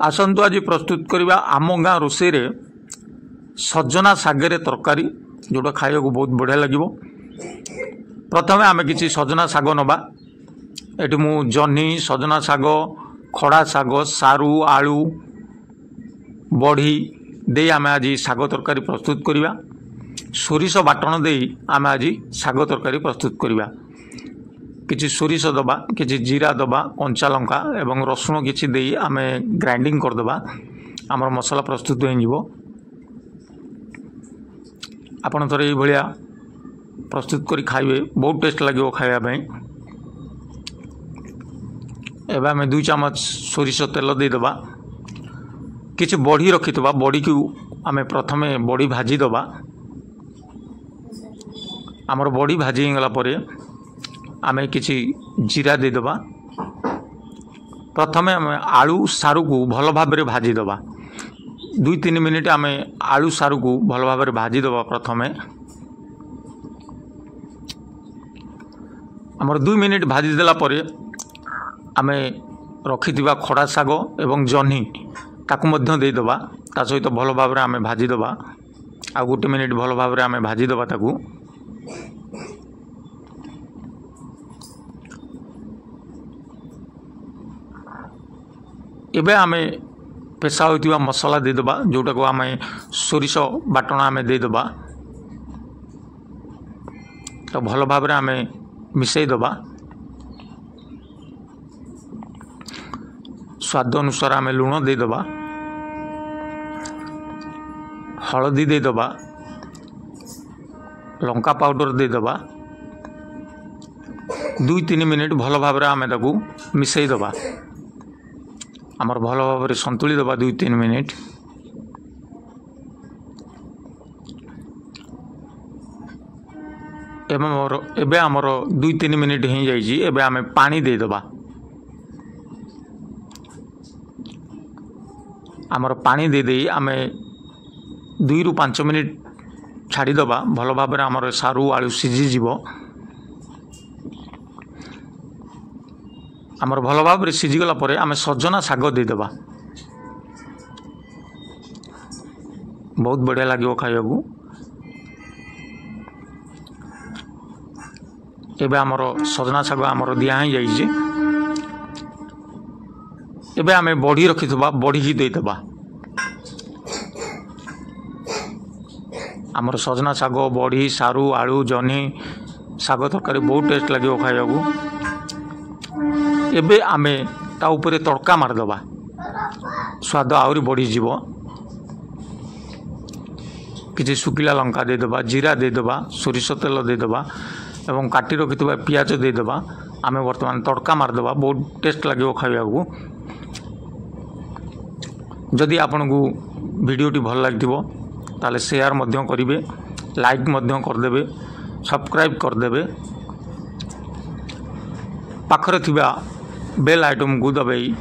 आसतु आज प्रस्तुत करवा आम गाँ रोषे सजना सागरे तरकारी जोटा खाया को बहुत बढ़िया लगे। प्रथम आम कि सजना साग नवा ये मु जह्नी सजना साग खड़ा साग सारू आलू बड़ी दे आम आज साग तरकारी प्रस्तुत करवा। सोरिष बाटण दे आम आज साग तरकारी प्रस्तुत करवा। किछि सोरिष दबा किछि जीरा दबा कंचा लंका एवं रसुण किछि देई आमे ग्राइंडिंग कर दबा हमर मसला प्रस्तुत हो जिवो। आपण थरे ए भलिया प्रस्तुत करी खाइबे बहुत टेस्ट लागिवो खाइबा पई। एबा में 2 चम्मच सोरिष तेल दे दबा। किछि बड़ी रखितबा बड़ी को आमे प्रथमे बड़ी भाजी दबा। हमर बड़ी भाजी गला परे आमे किछि जीरा दे दबा। प्रथमे आमे आलू सारू को भल भाव में भाजी दबा। 2-3 मिनिट आमे आलू सारू को भल भाव में भाजी दबा। प्रथमे हमर 2 मिनिट भाजी देला परे आमे रखिथिबा खड़ा साग एवं जह्नी ताकू मध्य दे दबा। ता सहित भल भाव में आमे भाजी दबा। आ 1 मिनिट भल भाव में आमे भाजी दबा ताकू। एबे आमे पेशा होइतिबा मसला दे दबा जोटा को आमे सोरिष बाटण आमे दे दबा। तो भल भाव में आमे मिसई दबा। स्वाद अनुसार आमे लूण दे दबा। हलदी दे दबा। लंका पाउडर दे दबा। 2-3 मिनिट भल भाव में आमे ताकू मिसई दबा। आमर भल भाव में संतुली दबा 2-3 मिनिट। एबे आमर 2-3 मिनिट हो जाइए। एबे आमे पानी दे दबा। आमर पानी दे दे आमे 2-5 मिनिट छाड़ी दबा। भल भाव में आमर सारू आलू सिझी जीवो। आमर भल भाव में सिझीगला परे आमे सजना साग दे दबा। बहुत बढ़िया लगे खाया को। एबे आमर सजना साग आमर दिया ही जाइए। एबे आमे बड़ी रखिथबा बड़ी ही दे दबा। आमर सजना साग बड़ी सारू आलू जह्नी साग तरकारी बहुत टेस्ट लगे खाया को। एबे आमे ता ऊपर तड़का मारदबा। स्वाद आउरी बढ़ी जीवो। किछि सुखिला लंका दे दबा जीरा दे दबा सोरिष तेल दे दबा एवं काटी रखिथबा पियाज दे दबा। आमे वर्तमान तड़का मारदबा बहुत टेस्ट लगे खाया को। जदि आपन को वीडियोटी भल लागिथिबो ताले शेयर मध्य करिवे लाइक मध्य करदेबे सब्सक्राइब करदेबे। पाखरे थिबा बेल आइटम को दबाई